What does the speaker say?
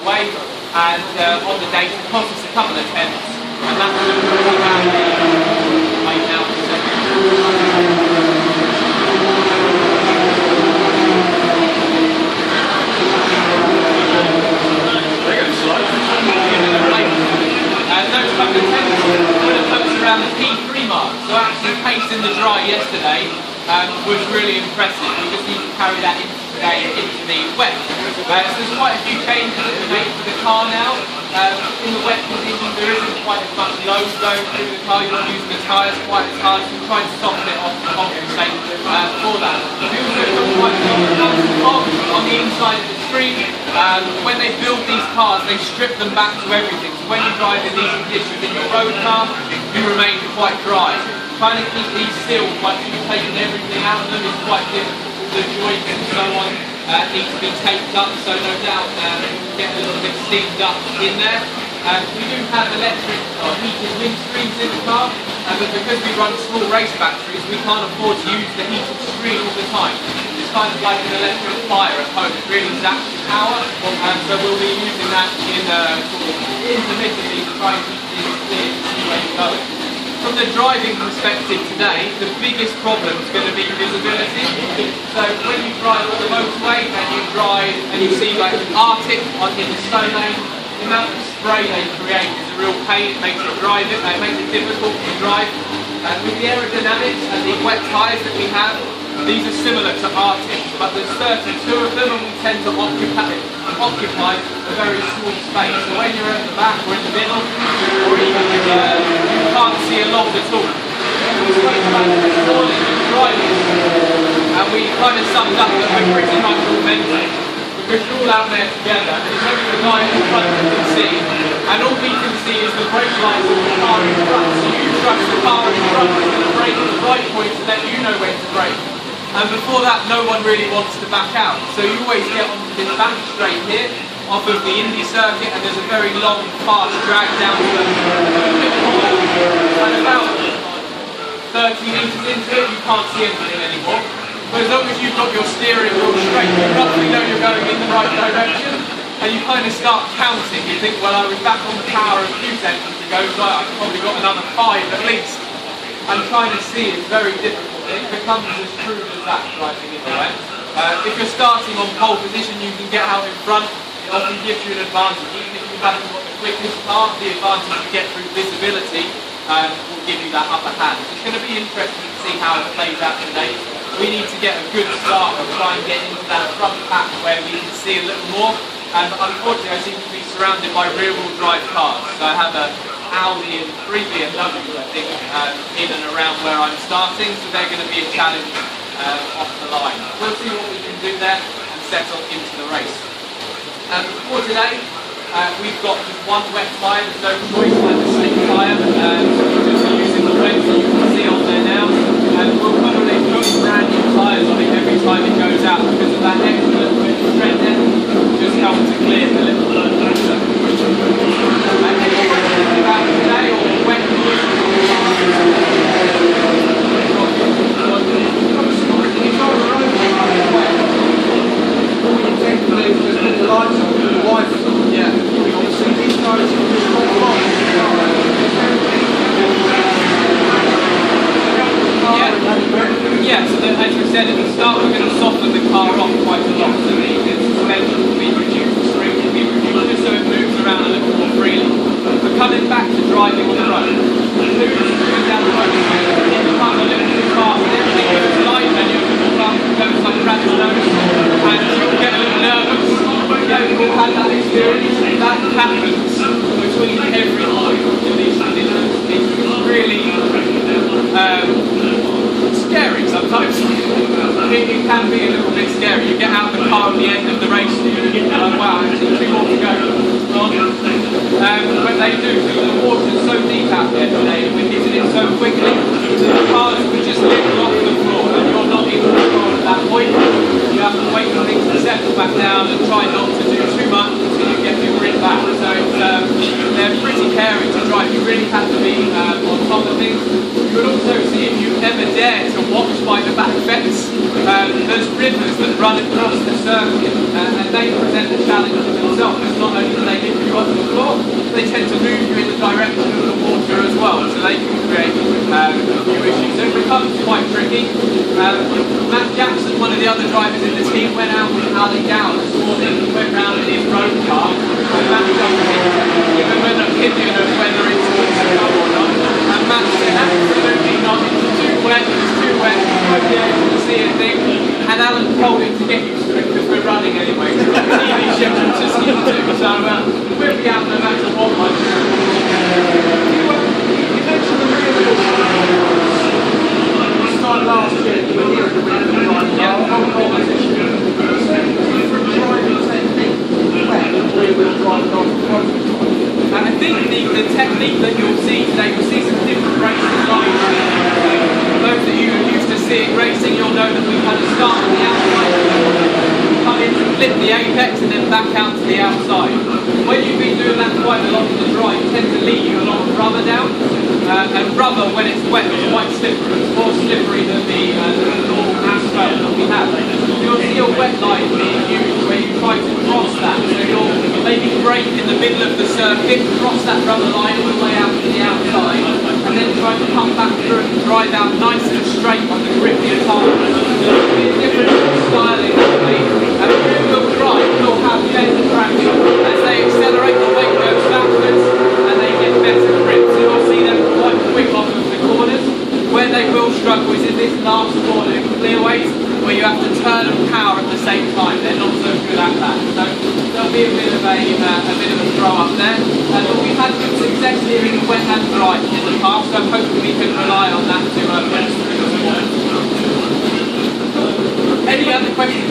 away, and on the date it cost us a couple of pence, and that's all around right now. Those couple of tenths would have put us around the P3 mark, so actually pace in the dry yesterday was really impressive. We just need to carry that into today and into the wet. So there's quite a few changes that we made for the car now. In the wet conditions there isn't quite as much load going through the car, you're not using the tyres quite as hard, so we're trying to soften it off to compensate for that. We also got quite a lot of fog on the inside of the screen. When they build these cars, they strip them back to everything. So when you drive in these conditions in your road car, you remain quite dry. Trying to keep these sealed, like you've taken everything out of them, is quite difficult. The joints and so on need to be taped up, so no doubt we'll get a little bit steamed up in there. We do have electric or heated windscreens in the car, but because we run small race batteries, we can't afford to use the heated screen all the time. It's kind of like an electric fire at home, it really zaps your power, so we'll be using that in sort of intermittently to try and keep things clear to see where you're going. From the driving perspective today, the biggest problem is going to be visibility. So when you drive on the motorway and you drive and you see like Arctic in the stone lane, the amount of spray they create is a real pain. It makes it makes it difficult to drive. With the aerodynamics and the wet tyres that we have, these are similar to Arctic, but there's 32 of them and we tend to occupy a very small space. So when you're at the back or in the middle, or even you can't see a lot at all. We spoke about this morning with driving, and we kind of summed up that we're pretty much all mental, because we're all out there together, and it's only the guy in front that can see, and all we can see is the brake lights of the car in front, so you trust the car in front is going to brake at the right point to let you know when to brake. And before that, no one really wants to back out. So you always get onto this back straight here, off of the Indy circuit, and there's a very long, fast drag down to a bit more. And about 30 metres into it, you can't see anything anymore. But as long as you've got your steering wheel straight, you roughly know you're going in the right direction, and you kind of start counting. You think, well, I was back on the power a few seconds ago, so I've probably got another 5 at least. And trying to see is very difficult. It becomes as crude as that, driving in the wet. If you're starting on pole position, you can get out in front. It often gives you an advantage. Even if you haven't got the quickest car, the advantage you get through visibility will give you that upper hand. It's going to be interesting to see how it plays out today. We need to get a good start and try and get into that front pack where we can see a little more. But unfortunately, I seem to be surrounded by rear-wheel drive cars. So I have a Audi and 3 BMWs, I think, in and around where I'm starting, so they're going to be a challenge off the line. We'll see what we can do there and settle into the race. For today, we've got just one wet tyre, there's no choice, like the same tyre, so we're just using the red that you can see on there now, and we'll probably put brand new tyres on it every time it goes out, because of that extra little bit of tread there, just helps to clear the little bit. About today or when yeah, so as you said at the start, we're going to soften the car off quite a lot, so the suspension will be reduced, the spring will be reduced, just so it moves around a little more freely. But coming back to driving on the road, moving down the road, it becomes a little too fast, everything goes light and your car goes like rabbit's nose, and you'll get a little nervous. We've had that experience, that happens between every point in these conditions. It's really scary sometimes. It can be a little bit scary. You get out of the car at the end of the race and you're like, wow, actually 2 more to go. But they do. The water's so deep out there today, and we're hitting it so quickly, the cars will just lift off the floor, and you're not in control at that point. You have to wait for things to settle back down and try not to do too much until you get your grip back. So they're pretty caring to drive. You really have to be on top of things. You'll also see, if you ever dare to watch by the back fence, there's rivers that run across the circuit, and they present a challenge to themselves. well, because not only do they lift you off the floor, they tend to move you in the direction of the water as well, so they can create a few issues. So it becomes quite tricky. Matt Jackson, one of the other drivers in the team, went out with Ali Down this morning. He went round in his road car, and Matt jumped in with an opinion of whether it's good to go or not. And Matt said, absolutely not, it's too wet, you won't be able to see a thing. And Alan told him to get used to it because we're running anyway. So we've got TV schedule to see to. So we'll be out no matter what. You mentioned the real started last year. You were here at the winter. Yeah. Different drivers technique. And I think the technique that you'll see today, you'll see some different racing lines. Those that you are used to seeing racing, you'll know that we kind of start on the outside, come in, flip the apex, and then back out to the outside. When you've been doing that quite a lot in the dry, you tend to leave a lot of rubber down, and rubber, when it's wet, is quite slippery. It's more slippery than the normal asphalt that we have. You'll see a wet line being used where you try to cross that, so you'll maybe brake in the middle of the circuit, cross that rubber line all the way out to the outside, and then try to come back through and drive out nice and straight on the grippier tire. So it'll be a different styling actually. And the rear-wheel drive will have better traction. As they accelerate, the weight goes backwards and they get better grip. So you'll see them quite quick off of the corners. Where they will struggle is in this last corner in clearways, where you have to turn and power at the same time. They're not so good at that. So there'll be a bit of a throw up there. But we've had good success here in the wet and dry in the past, so hopefully we can rely on that to get us through the sport. Any other questions?